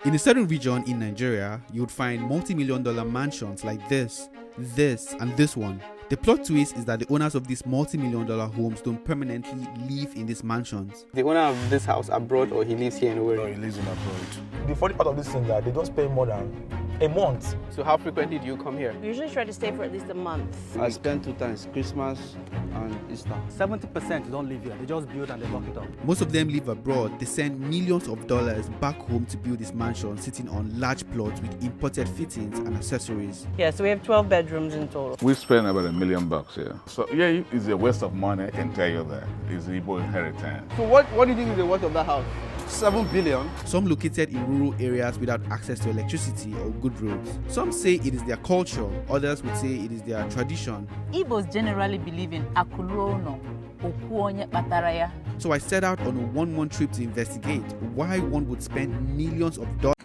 In a certain region in Nigeria, you would find multi-million-dollar mansions like this, and this one. The plot twist is that the owners of these multi-million-dollar homes don't permanently live in these mansions. The owner of this house abroad, or he lives here in Owerri? No, he lives in abroad. The funny part of this thing is that they don't spend more than a month. So how frequently do you come here? We usually try to stay for at least a month. I spend 2 times, Christmas and Easter. 70% don't live here. They just build and they lock it up. Most of them live abroad. They send millions of dollars back home to build this mansion, sitting on large plots with imported fittings and accessories. Yeah, so we have 12 bedrooms in total. We spend about $1 million here. So yeah, it's a waste of money, I can tell you that. It's Igbo inheritance. So what do you think is the worth of that house? 7 billion. Some located in rural areas without access to electricity or good roads. Some say it is their culture, others would say it is their tradition. Igbos generally believe in akuluono, okuonye bataraya. So I set out on a 1-month trip to investigate why one would spend millions of dollars.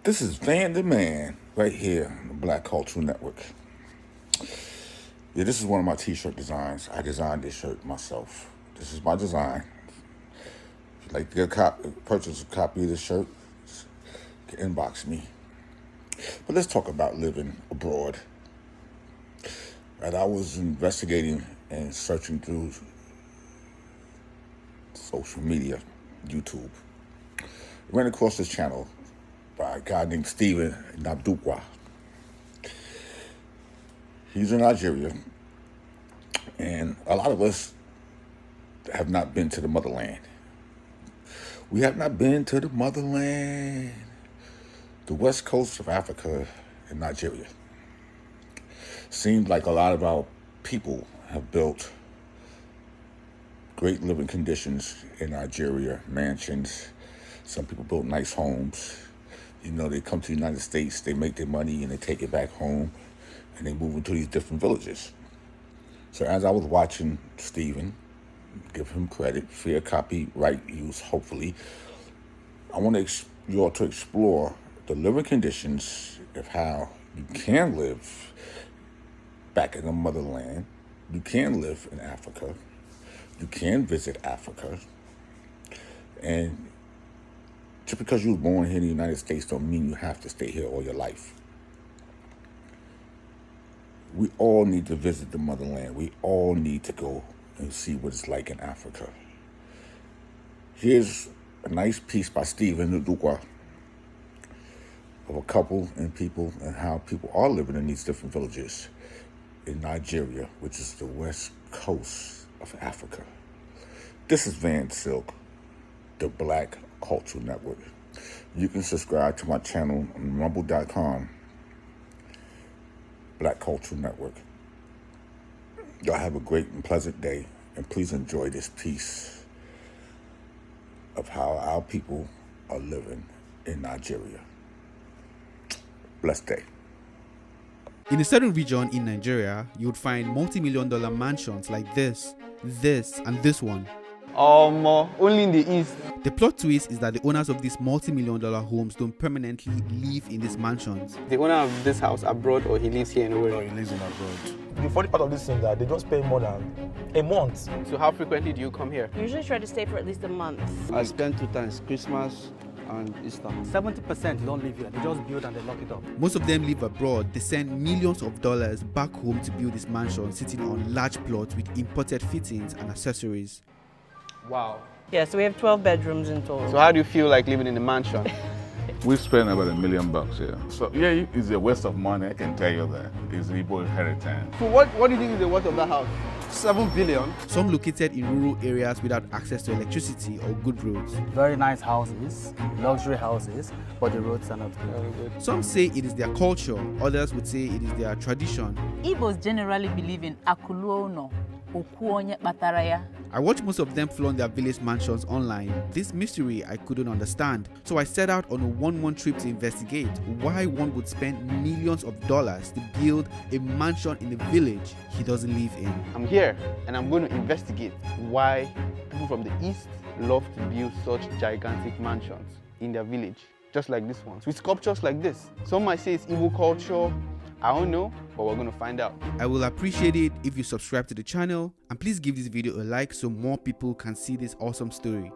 This is Van the Man right here on the Black Cultural Network. Yeah, this is one of my t-shirt designs. I designed this shirt myself. This is my design. If you'd like to get purchase a copy of this shirt, you can inbox me. But let's talk about living abroad. Right, I was investigating and searching through social media, YouTube. I ran across this channel by a guy named Steven Nabdukwa. He's in Nigeria, and a lot of us have not been to the motherland. We have not been to the motherland, the west coast of Africa and Nigeria. Seems like a lot of our people have built great living conditions in Nigeria, mansions. Some people built nice homes. You know, they come to the United States, they make their money and they take it back home and they move into these different villages. So as I was watching Steven, give him credit, fair copyright use, hopefully, I want you all to explore the living conditions of how you can live back in the motherland. You can live in Africa. You can visit Africa. And just because you were born here in the United States don't mean you have to stay here all your life. We all need to visit the motherland. We all need to go and see what it's like in Africa. Here's a nice piece by Steven Ndukwa of a couple and people and how people are living in these different villages in Nigeria, which is the west coast of Africa. This is Van Silk, the Black Cultural Network. You can subscribe to my channel on rumble.com, Black Cultural Network. Y'all have a great and pleasant day, and please enjoy this piece of how our people are living in Nigeria. Blessed day. In a certain region in Nigeria, you would find multi-million-dollar mansions like this, and this one. Only in the east. The plot twist is that the owners of these multi-million-dollar homes don't permanently live in these mansions. The owner of this house abroad, or he lives here in Owerri? No, he lives in abroad. The funny part of this thing is that they don't spend more than a month. So how frequently do you come here? We usually try to stay for at least a month. I spend 2 times, Christmas and Easter. 70% don't live here. They just build and they lock it up. Most of them live abroad. They send millions of dollars back home to build this mansion, sitting on large plots with imported fittings and accessories. Wow. Yeah, so we have 12 bedrooms in total. So how do you feel like living in a mansion? We spend about $1 million here. So yeah, it's a waste of money, I can tell you that. It's Igbo inheritance. So what do you think is the worth of that house? 7 billion. Some located in rural areas without access to electricity or good roads. Very nice houses, luxury houses, but the roads are not good. Some say it is their culture, others would say it is their tradition. Igbos generally believe in akuluono, okuonye bataraya. I watched most of them flaunt their village mansions online. This mystery I couldn't understand. So I set out on a 1-month trip to investigate why one would spend millions of dollars to build a mansion in a village he doesn't live in. I'm here and I'm going to investigate why people from the east love to build such gigantic mansions in their village, just like this one, with sculptures like this. Some might say it's Igbo culture. I don't know, but we're going to find out. I will appreciate it if you subscribe to the channel, and please give this video a like so more people can see this awesome story.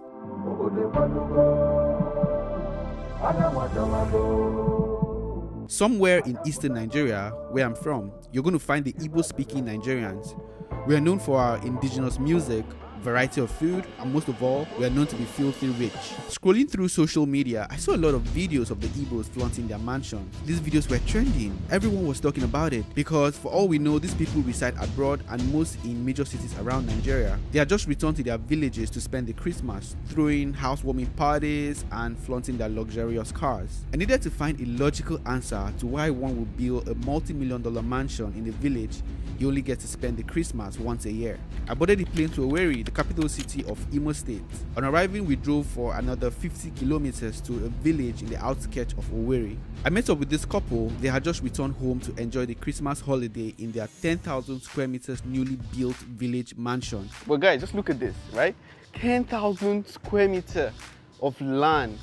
Somewhere in eastern Nigeria, where I'm from, you're going to find the Igbo-speaking Nigerians. We are known for our indigenous music, variety of food, and most of all, we are known to be filthy rich. Scrolling through social media, I saw a lot of videos of the Igbos flaunting their mansions. These videos were trending. Everyone was talking about it because for all we know, these people reside abroad and most in major cities around Nigeria. They are just returned to their villages to spend the Christmas, throwing housewarming parties and flaunting their luxurious cars. I needed to find a logical answer to why one would build a multi-million-dollar mansion in the village you only get to spend the Christmas once a year. I boarded the plane to Owerri, the capital city of Imo State. On arriving, we drove for another 50 kilometers to a village in the outskirts of Owerri. I met up with this couple. They had just returned home to enjoy the Christmas holiday in their 10,000 square meters newly built village mansion. But guys, just look at this, right? 10,000 square meters of land.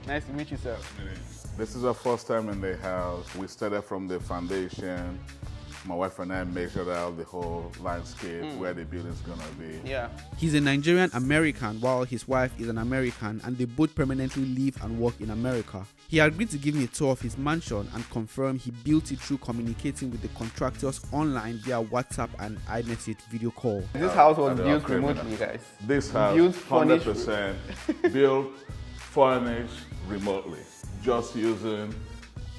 Nice to meet you, sir. This is our first time in the house. We started from the foundation. My wife and I measured out the whole landscape, where the building's gonna be. Yeah. He's a Nigerian American while his wife is an American, and they both permanently live and work in America. He agreed to give me a tour of his mansion and confirmed he built it through communicating with the contractors online via WhatsApp and iMessage video call. This house was built remotely, guys. This house, Built 100% built, furnished remotely, just using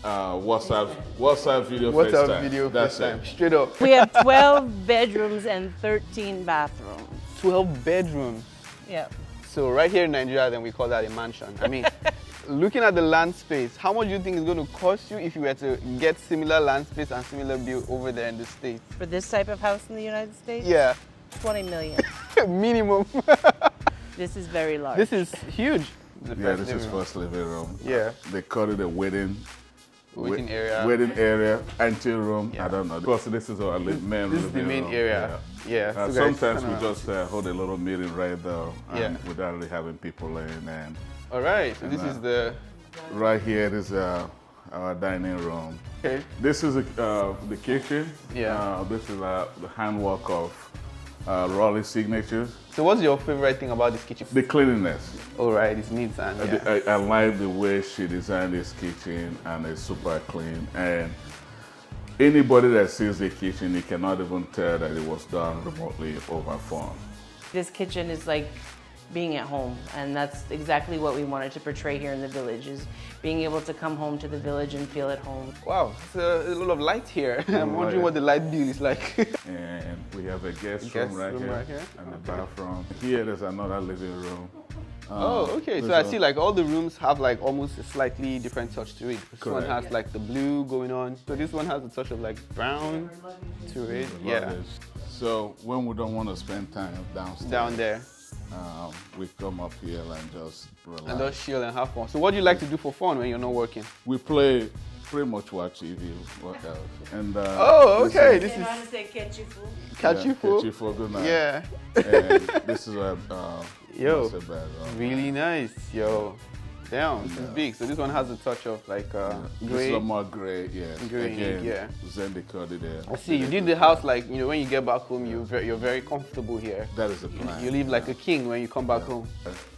WhatsApp video FaceTime. That's FaceTime. it. Straight up. We have 12 bedrooms and 13 bathrooms. 12 bedrooms. Yeah. So right here in Nigeria, then we call that a mansion. I mean, looking at the land space, how much do you think it's going to cost you if you were to get similar land space and similar build over there in the States? For this type of house in the United States? Yeah. 20 million. Minimum. This is very large. This is huge. This is first living room. Yeah. They call it a waiting area. Waiting area, ante room. Yeah. I don't know. Because this is our main This is the main room. area. Yeah. So sometimes guys, we just hold a little meeting right there, and Yeah. without really having people in. And all right. So this is the. right here is our dining room. Okay. This is the kitchen. Yeah. This is the handwork of Raleigh's signatures. So what's your favorite thing about this kitchen? The cleanliness. All right, it's neat and yeah. I like the way she designed this kitchen, and it's super clean. And anybody that sees the kitchen, you cannot even tell that it was done remotely over phone. This kitchen is like being at home, and that's exactly what we wanted to portray here in the village, is being able to come home to the village and feel at home. Wow, it's a lot of light here. I'm wondering what the light bill is like. And we have a guest room right here, and the bathroom. Here there's another living room. Oh, okay. So I see like all the rooms have like almost a slightly different touch to it. This one has like the blue going on. So this one has a touch of like brown to it. Yeah. So when we don't want to spend time downstairs, down there, we come up here and just relax. and just chill and have fun. So what do you like to do for fun when you're not working? We play, pretty much watch TV, work out. And oh, okay. This is I say catch you fool. Catch you fool. Catch you fool, good night. Yeah. And this is a yo, master bedroom. really nice, yo. Damn, this is big. So this one has a touch of like This gray. is a more gray, yeah. Gray, Again, yeah. Zen decoded there. I see. You did the house like, you know, when you get back home, you're very comfortable here. That is the plan. You live like a king when you come back home.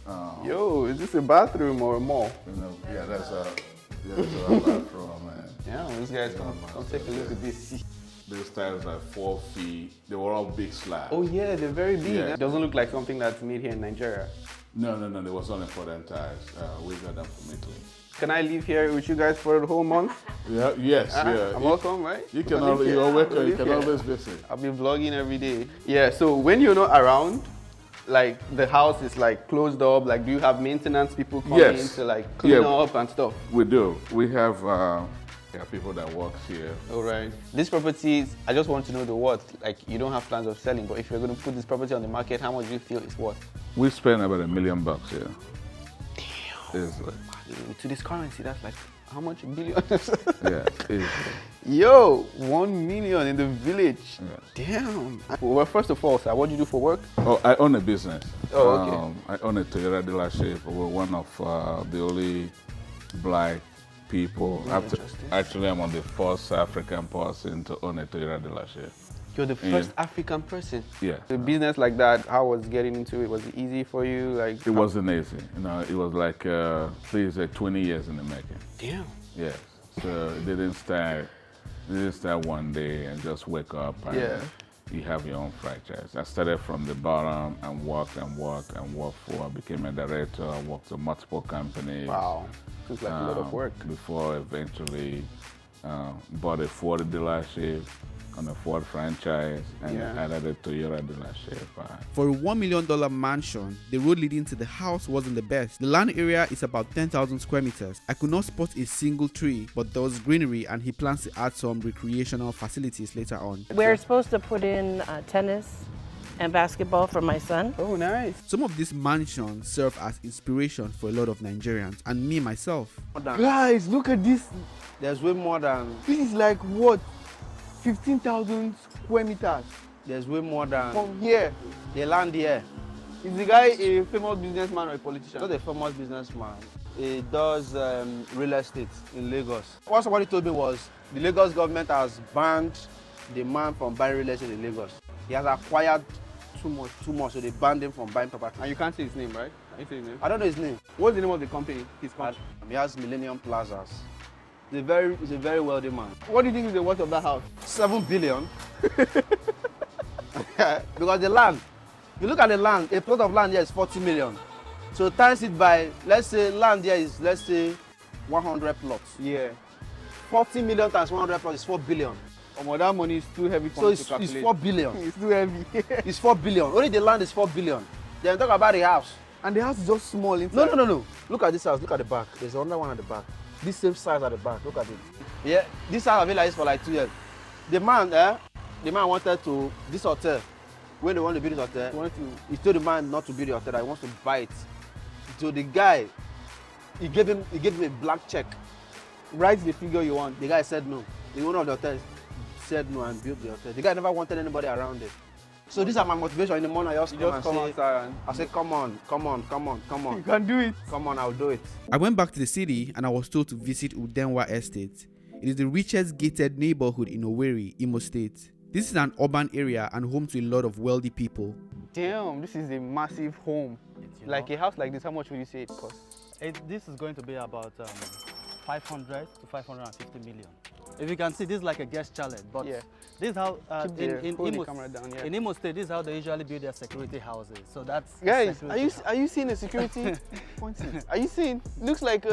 Um, Yo, is this a bathroom or a mall? You know, yeah, that's our bathroom, man. Yeah, these guys come take a look at this. These tiles are 4 feet. They were all big slabs. Oh yeah, they're very big. Yeah. It doesn't look like something that's made here in Nigeria. No, there was only important tiles. We got them from Italy. Can I live here with you guys for the whole month? Yeah, yes, yeah. I'm welcome, right? You can always, you're welcome. You can here. always visit. I'll be vlogging every day. Yeah, so when you're not around, like the house is like closed up, like do you have maintenance people coming in to like clean up and stuff? We do. We have people that work here. All right. This property, I just want to know the worth. Like you don't have plans of selling, but if you're going to put this property on the market, how much do you feel it's worth? We spend about $1 million here. Damn. To this currency, that's like how much? $1 billion? Yeah. Yo, 1 million in the village. Yeah. Damn. Well, first of all, sir, what do you do for work? Oh, I own a business. Oh, okay. I own a Toyota dealership. We're one of the only black people. Actually, I'm on the first African person to own a Toyota dealership. You're the first African person. Yeah. A business like that, how was getting into it? Was it easy for you? Like It wasn't easy. It was like, please, 20 years in the making. Damn. Yes. So it didn't start one day and just wake up and you have your own franchise. I started from the bottom and worked for, I became a director, I worked for multiple companies. Wow. It's like a lot of work. Before eventually bought a Ford dealership on a Ford franchise and added a Toyota dealership. For a $1 million mansion, the road leading to the house wasn't the best. The land area is about 10,000 square meters. I could not spot a single tree, but there was greenery and he plans to add some recreational facilities later on. We're supposed to put in tennis and basketball for my son. Oh, nice. Some of these mansions serve as inspiration for a lot of Nigerians and me myself. Guys, look at this. There's way more than, This is like what? 15,000 square meters there's way more than from here. the land here. Is the guy a famous businessman or a politician? Not a famous businessman. He does real estate in Lagos. What somebody told me was the Lagos government has banned the man from buying real estate in Lagos. He has acquired too much, so they banned him from buying property. And you can't say his name, right? Can you say his name? I don't know his name. What's the name of the company? His company. He has Millennium Plazas. He's a very wealthy man. What do you think is the worth of that house? 7 billion. Because the land, you look at the land, a plot of land here is 40 million. So times it by, let's say land here is, 100 plots. Yeah. 40 million times 100 plots is 4 billion. That money is too heavy for So me to calculate. it's 4 billion. It's too heavy. It's 4 billion. Only the land is 4 billion. Then talk about the house. And the house is just small inside. No. Look at this house. Look at the back. There's another one at the back. This same size at the back. Look at it. Yeah, this house I've been like this for like 2 years. The man wanted to this hotel. When they want to build this hotel, he told the man not to build the hotel. That he wants to buy it. So the guy, he gave him a blank check. Write the figure you want. The guy said no. The owner of the hotel said no and built the hotel. The guy never wanted anybody around it. So these are my motivation in the morning. I just come outside and I say, come on. You can do it. Come on, I'll do it. I went back to the city and I was told to visit Udenwa Estate. It is the richest gated neighborhood in Owerri, Imo State. This is an urban area and home to a lot of wealthy people. Damn, this is a massive home. Like a house like this, how much would you say it costs? This is going to be about 500 to 550 million. If you can see, this is like a guest chalet, but this is how in Imo State, this is how they usually build their security houses. So that's guys. Are you seeing a security? Are you seeing? Looks like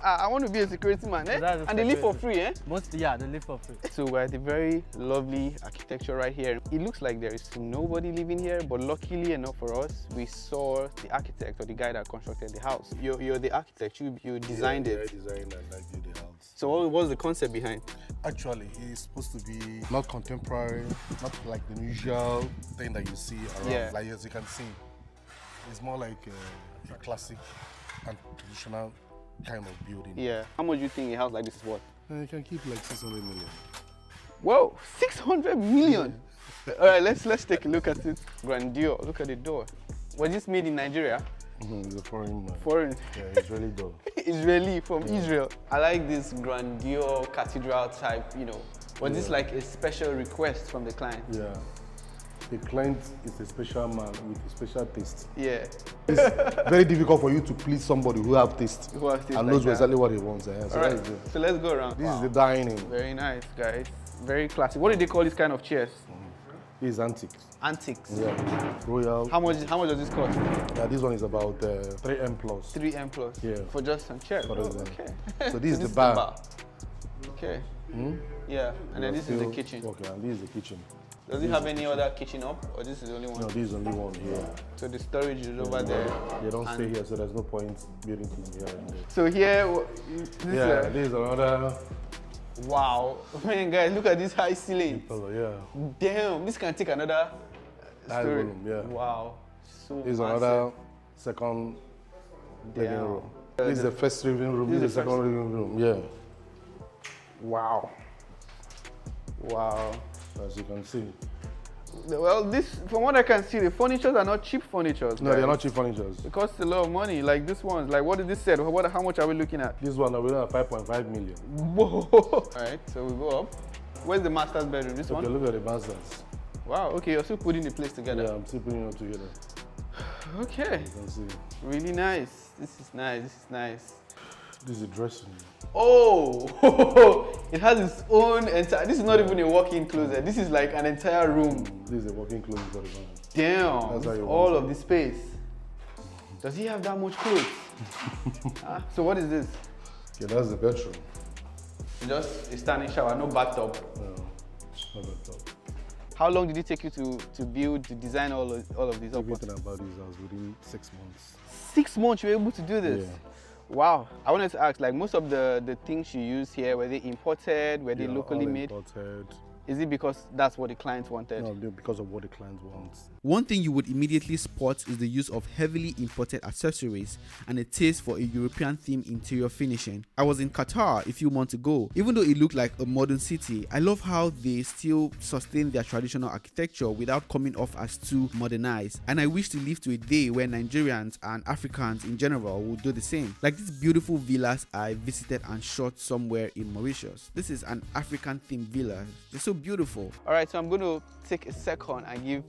I want to be a security man, eh? And they live for free, eh? They live for free. So we're at the very lovely architecture right here. It looks like there is nobody living here, but luckily enough for us, we saw the architect or the guy that constructed the house. You're the architect. You designed it. I designed and I built the house. So what was the concept behind? Actually, it's supposed to be not contemporary, not like the usual thing that you see around. Yeah. Like as you can see, it's more like a classic and traditional kind of building. Yeah. How much do you think a house like this is worth? You can keep like 600 million. Whoa, 600 million! Yeah. All right, let's take a look at it. Grandeur. Look at the door. Was this made in Nigeria? It's a foreign. Foreign. Yeah, Israeli door. Israeli from Israel. I like this grandeur cathedral type. Was this like a special request from the client? Yeah. The client is a special man with a special taste. Yeah. It's very difficult for you to please somebody who have taste and like knows exactly what he wants. So, right. So let's go around. This is the dining. Very nice, guys. Very classic. What do they call this kind of chairs? This is antiques. Antiques. Yeah. Royal. How much does this cost? Yeah, this one is about 3M plus. 3M plus. Yeah. For just some chairs. Okay. So So this is the bar. Okay. Yeah. And then this is the kitchen. Okay, and this is the kitchen. Does it have any other kitchen up, or this is the only one? No, this is only one here. So the storage is over there. They don't stay here, so there's no point building things here and there. So here, this is another. Wow, man, guys, look at this high ceiling. Yeah. Damn, this can take another story. Room, yeah. Wow, so this is massive. another second living room. This is the first living room. This is the second living room. Yeah. Wow. Wow. As you can see. Well, this, from what I can see, the furnitures are not cheap furnitures. No, they're not cheap furnitures. It costs a lot of money. Like this one, like what is this set? How much are we looking at? This one, we're at 5.5 million. Whoa! All right, so we go up. Where's the master's bedroom? This one? Okay, look at the master's. Wow, okay, you're still putting the place together. Yeah, I'm still putting it together. Okay. You can see. Really nice. This is nice. This is nice. This is a dressing room. Oh, it has its own entire. This is not even a walk-in closet. This is like an entire room. This is a walk-in closet for the man. Damn, That's how you all want of this space. Does he have that much clothes? So what is this? Okay, that's the bedroom. Just a standing shower, no bathtub. No, not bathtub. How long did it take you to build, to design all of these? Everything about this house within 6 months. 6 months you were able to do this? Yeah. Wow. I wanted to ask, like most of the things you use here, were they imported? Were they locally made? Imported. Is it because that's what the client wanted? No, because of what the client wants. One thing you would immediately spot is the use of heavily imported accessories and a taste for a European themed interior finishing. I was in Qatar a few months ago. Even though it looked like a modern city, I love how they still sustain their traditional architecture without coming off as too modernized. And I wish to live to a day where Nigerians and Africans in general will do the same. Like these beautiful villas I visited and shot somewhere in Mauritius. This is an African themed villa. They're so beautiful. All right, so I'm going to take a second and give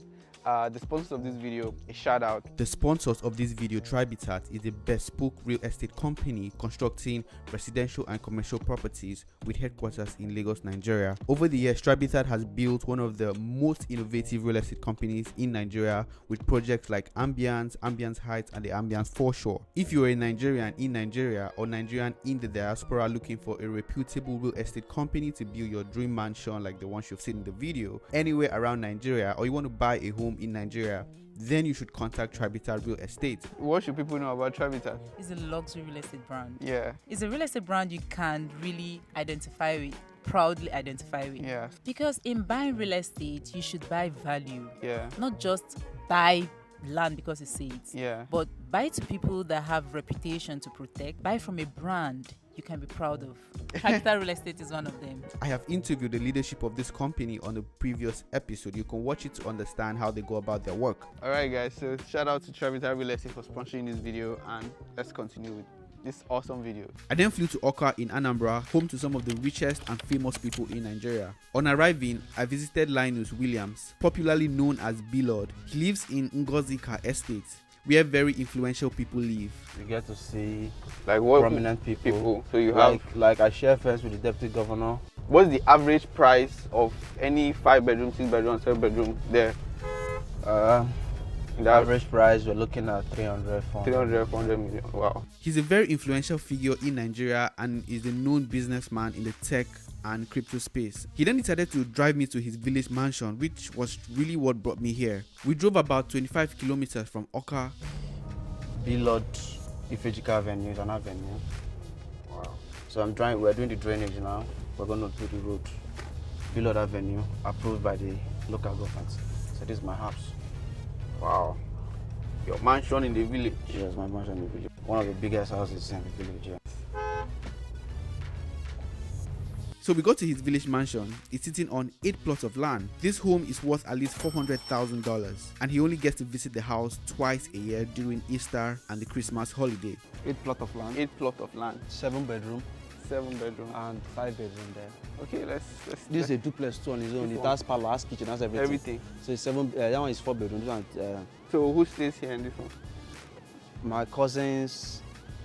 the sponsors of this video a shout out. The sponsors of this video, Tribitat, is a bespoke real estate company constructing residential and commercial properties with headquarters in Lagos, Nigeria. Over the years, Tribitat has built one of the most innovative real estate companies in Nigeria with projects like Ambience, Ambience Heights, and the Ambience Foreshore. If you are a Nigerian in Nigeria or Nigerian in the diaspora looking for a reputable real estate company to build your dream mansion like the ones you've seen in the video anywhere around Nigeria, or you want to buy a home in Nigeria, then you should contact Tribitat Real Estate. What should people know about Tribitat? It's a luxury real estate brand. Yeah. It's a real estate brand you can really identify with, proudly identify with. Yeah. Because in buying real estate, you should buy value. Yeah. Not just buy land because it says. Yeah. But buy to people that have reputation to protect. Buy from a brand you can be proud of. Capital Real Estate is one of them. I have interviewed the leadership of this company on a previous episode. You can watch it to understand how they go about their work. All right, guys. So shout out to Tribitat Real Estate for sponsoring this video, and let's continue with this awesome video. I then flew to Awka in Anambra, home to some of the richest and famous people in Nigeria. On arriving, I visited Linus Williams, popularly known as B-Lord. He lives in Ngozika Estate, where very influential people live. You get to see like what prominent people. So you have like I share first with the deputy governor. What's the average price of any 5-bedroom, 6-bedroom, 7-bedroom there? The average price we're looking at 300, 400 million. Wow. He's a very influential figure in Nigeria and is a known businessman in the tech and crypto space. He then decided to drive me to his village mansion, which was really what brought me here. We drove about 25 kilometers from Awka. B-Lord Ifejika Avenue is an avenue. Wow. So we're doing the drainage now. We're going to do the road. B-Lord Avenue, approved by the local government. So this is my house. Wow. Your mansion in the village? Yes, my mansion in the village. One of the biggest houses in the village, yeah. So we got to his village mansion. It's sitting on 8 plots of land. This home is worth at least $400,000, and he only gets to visit the house twice a year during Easter and the Christmas holiday. 8 plot of land? 8 plot of land. 7 bedroom. 7 bedroom. And 5 bedroom there. Okay, let's this is a duplex too on his own. It has parlor, has kitchen, has everything. Everything. So it's 7, that one is 4 bedroom. This one, so who stays here in this one? My cousins,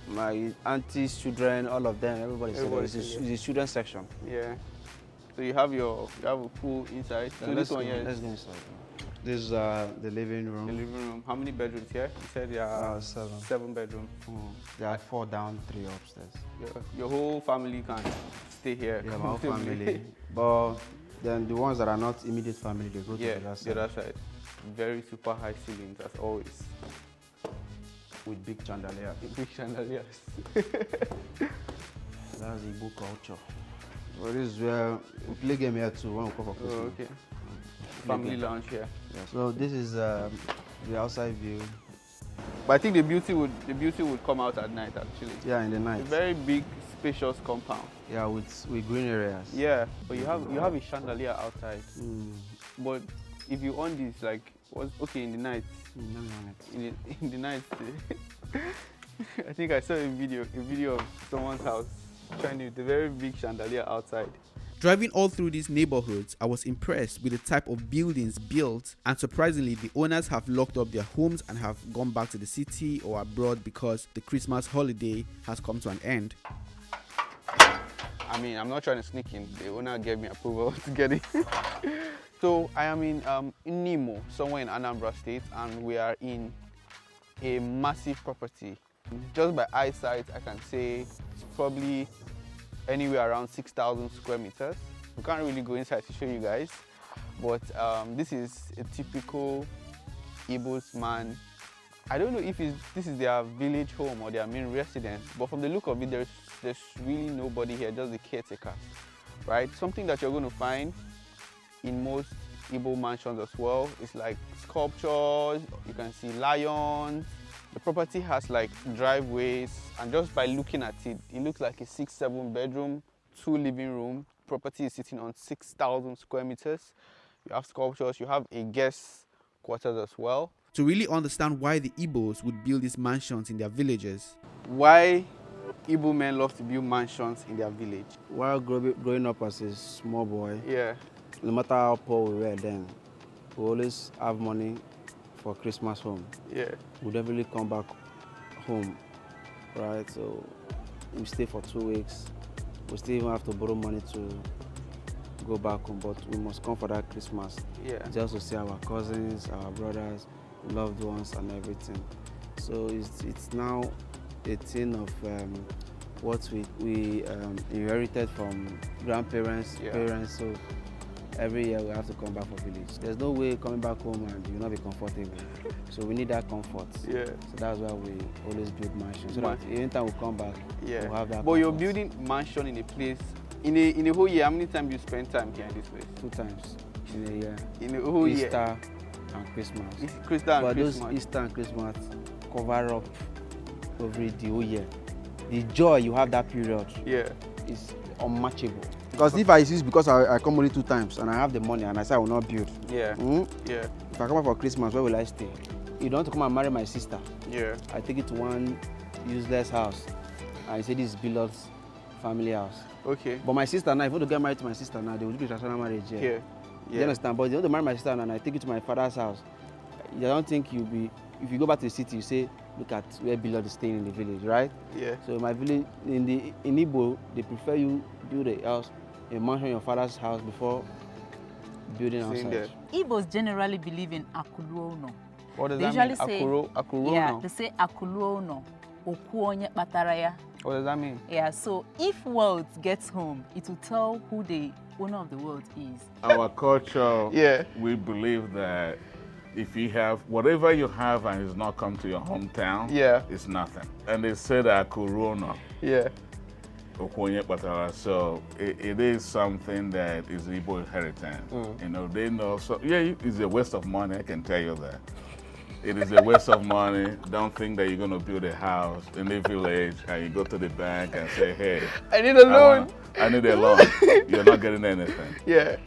my aunties, children, all of them, everybody's there. It's a children's section. Yeah. So you have a pool inside. So this one here. Let's go inside. This is the living room. The living room. How many bedrooms here? You said there are 7. 7 bedrooms. There are 4 down, 3 upstairs. Your whole family can stay here. Yeah, my whole family. But then the ones that are not immediate family, they go to the other side. The other side. Very super high ceilings as always. With big chandeliers. Big chandeliers. That's Igbo culture. Well, this is where we play game here too when we come for Christmas. Oh, okay. Family lounge here. Yeah. So this is the outside view. But I think the beauty would come out at night actually. Yeah, in the night. A very big, spacious compound. Yeah, with green areas. Yeah, but you have a chandelier outside. But if you own this, like, okay in the night. In the night, I think I saw a video of someone's house trying with a very big chandelier outside. Driving all through these neighborhoods, I was impressed with the type of buildings built, and surprisingly, the owners have locked up their homes and have gone back to the city or abroad because the Christmas holiday has come to an end. I mean, I'm not trying to sneak in. The owner gave me approval to get in. So I am in Nimo, somewhere in Anambra State, and we are in a massive property. Just by eyesight, I can say it's probably anywhere around 6,000 square meters. We can't really go inside to show you guys, but this is a typical Igbo's man. I don't know if this is their village home or their main residence, but from the look of it, there's really nobody here, just the caretakers, right? Something that you're going to find in most Igbo mansions as well is like sculptures. You can see lions. The property has like driveways, and just by looking at it, it looks like a 6-7 bedroom, 2 living room. Property is sitting on 6,000 square meters. You have sculptures, you have a guest quarters as well. To really understand why the Igbos would build these mansions in their villages. Why Igbo men love to build mansions in their village? While growing up as a small boy, yeah, no matter how poor we were then, we always have money for Christmas home. Yeah. We definitely come back home, right? So we stay for 2 weeks. We still even have to borrow money to go back home, but we must come for that Christmas. Yeah. Just to see our cousins, our brothers, loved ones, and everything. So it's now a thing of what we inherited from grandparents, parents. So every year we have to come back for village. There's no way coming back home and you'll not be comfortable. So we need that comfort. Yeah. So that's why we always build mansions. So that anytime we come back, we'll have that. But you're building mansion in a place. In a whole year, how many times do you spend time here in this place? 2 times in a year. In a whole year. Easter and Christmas. But those Easter and Christmas cover up every the whole year. The joy you have that period is unmatchable. Because if I insist because I come only 2 times and I have the money and I say I will not build. Yeah. Yeah. If I come out for Christmas, where will I stay? You don't want to come and marry my sister. Yeah. I take it to one useless house. I say this is Bilot's family house. Okay. But my sister now, if you want to get married to my sister now, they will do traditional marriage here. Yeah. You understand? But if you want to marry my sister now and I take you to my father's house, you don't think you'll be, if you go back to the city, you say, look at where Bilot is staying in the village, right? Yeah. So in my village, in Igbo, they prefer you build a house, a mansion in your father's house before building outside. There. Igbos generally believe in akuluono. What does they that mean? Say, Akuruono? Yeah, they say akuluono. Okuonye bataraya. What does that mean? Yeah, so if wealth gets home, it will tell who the owner of the world is. Our culture, we believe that if you have whatever you have and it's not come to your hometown, it's nothing. And they say that Corona. Yeah. So it is something that is Igbo inheritance. You know, they know. So yeah, it's a waste of money. I can tell you that. It is a waste of money. Don't think that you're going to build a house in the village and you go to the bank and say, hey, I need a loan. I need a loan. You're not getting anything. Yeah.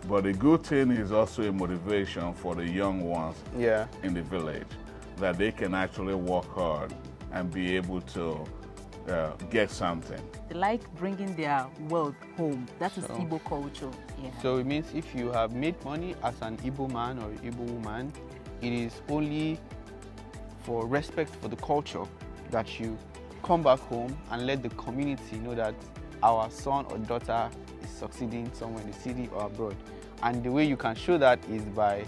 But the good thing is also a motivation for the young ones in the village, that they can actually work hard and be able to get something. They like bringing their wealth home. That is Igbo culture. Yeah. So it means if you have made money as an Igbo man or Igbo woman, it is only for respect for the culture that you come back home and let the community know that our son or daughter is succeeding somewhere in the city or abroad. And the way you can show that is by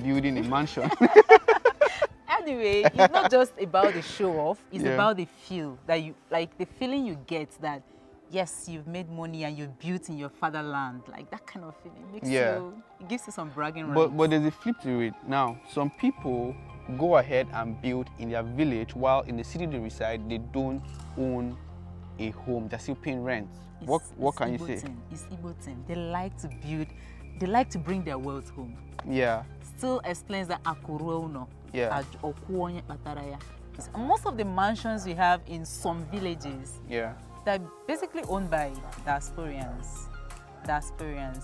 building a mansion. Anyway, it's not just about the show off, it's about the feel that you like, the feeling you get that yes, you've made money and you've built in your fatherland. Like that kind of feeling makes you, it gives you some bragging rights. But there's a flip to it. Now, some people go ahead and build in their village while in the city they reside, they don't own a home, they're still paying rent. What can you say? It's Igbo thing. They like to build, they like to bring their wealth home. Yeah. Still explains that akuruono. Yeah. Most of the mansions we have in some villages, they're basically owned by diasporians.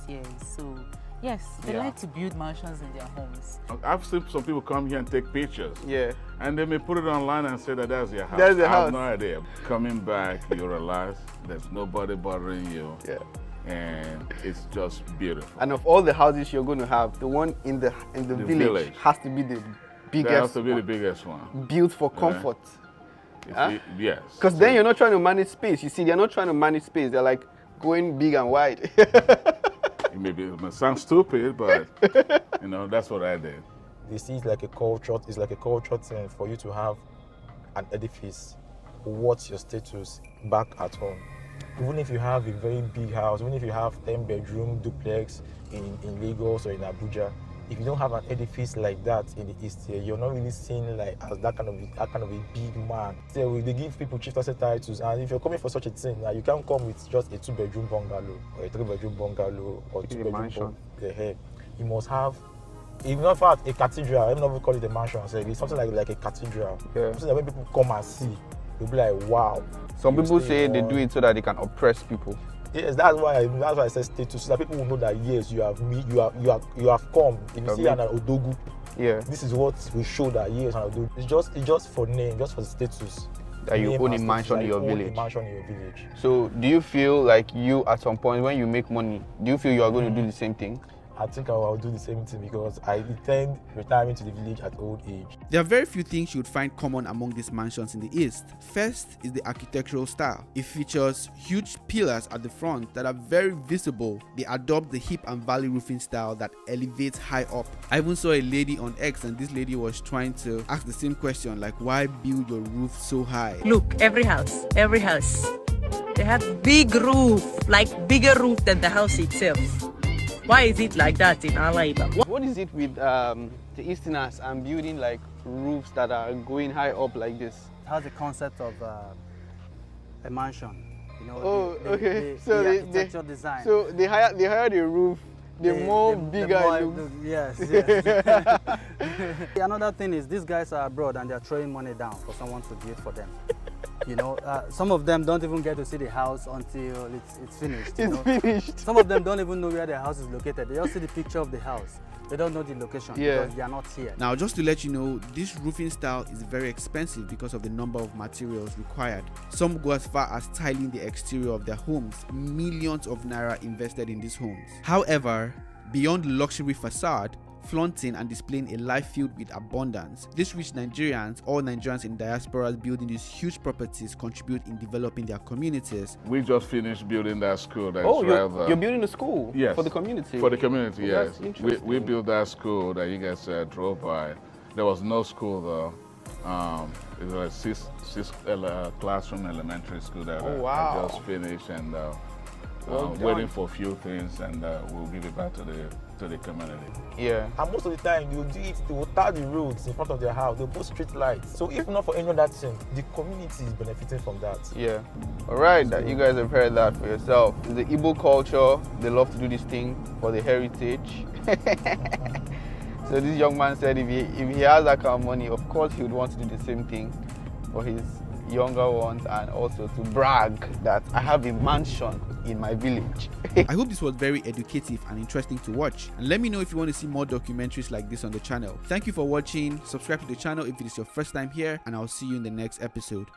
Yes. So Yes, they like to build mansions in their homes. I've seen some people come here and take pictures. Yeah. And they may put it online and say that that's their house. That's their house. I have no idea. Coming back, you realize there's nobody bothering you. Yeah. And it's just beautiful. And of all the houses you're going to have, the one in the village has to be the biggest. That has to be the biggest one. Built for comfort. Yes. Because then you're not trying to manage space. You see, they're not trying to manage space. They're like going big and wide. It may sound stupid, but you know, that's what I did. They see it's like a culture. It's like a culture thing for you to have an edifice. What's your status back at home? Even if you have a very big house, even if you have 10-bedroom duplex in Lagos or in Abuja, if you don't have an edifice like that in the East here, you're not really seen like as that kind of a big man. So they give people chieftaincy titles, and if you're coming for such a thing, you can't come with just a 2-bedroom bungalow or a 3-bedroom bungalow or a 2-bedroom mansion. You must have, even in fact, a cathedral. I don't know if we call it a mansion. So it's something like a cathedral. Yeah. Something that when people come and see, they'll be like, wow. Some people say they do it so that they can oppress people. Yes, that's why I said status, so that people will know that yes, you have come. If you see an Odogu, this is what will show that yes, an Odogu. It's just for name, just for the status. That you own a mansion in your village. So do you feel like you at some point when you make money, do you feel you are going to do the same thing? I think I will do the same thing because I intend retiring to the village at old age. There are very few things you would find common among these mansions in the East. First is the architectural style. It features huge pillars at the front that are very visible. They adopt the hip and valley roofing style that elevates high up. I even saw a lady on X, and this lady was trying to ask the same question, like, why build your roof so high? Look, every house, they have big roof, like bigger roof than the house itself. Why is it like that in Alaiba? What is it with the Easterners and building like roofs that are going high up like this? It has the concept of a mansion. You know, okay. So the architectural design. So they hire the roof. The more bigger it looks. Yes. Another thing is these guys are abroad and they're throwing money down for someone to build for them. You know, some of them don't even get to see the house until it's finished. Finished. Some of them don't even know where their house is located. They just see the picture of the house. They don't know the location because they are not here. Now, just to let you know, this roofing style is very expensive because of the number of materials required. Some go as far as tiling the exterior of their homes. Millions of naira invested in these homes. However, beyond the luxury facade, flaunting and displaying a life filled with abundance, these rich Nigerians, all Nigerians in diasporas building these huge properties, contribute in developing their communities. We just finished building that school. You're building a school? Yes. For the community? For the community, yes. We built that school that you guys drove by. There was no school though. It was a six classroom elementary school that I just finished, and waiting for a few things, and we'll give it back to the community. Yeah. And most of the time, they will tar the roads in front of their house. They'll put street lights. So if not for any of that thing, the community is benefiting from that. Yeah. All right, you guys have heard that for yourself. It's the Igbo culture. They love to do this thing for the heritage. So this young man said if he has that kind of money, of course he would want to do the same thing for his younger ones, and also to brag that I have a mansion in my village. I hope this was very educative and interesting to watch, and let me know if you want to see more documentaries like this on the channel. Thank you for watching. Subscribe to the channel if it is your first time here, and I'll see you in the next episode.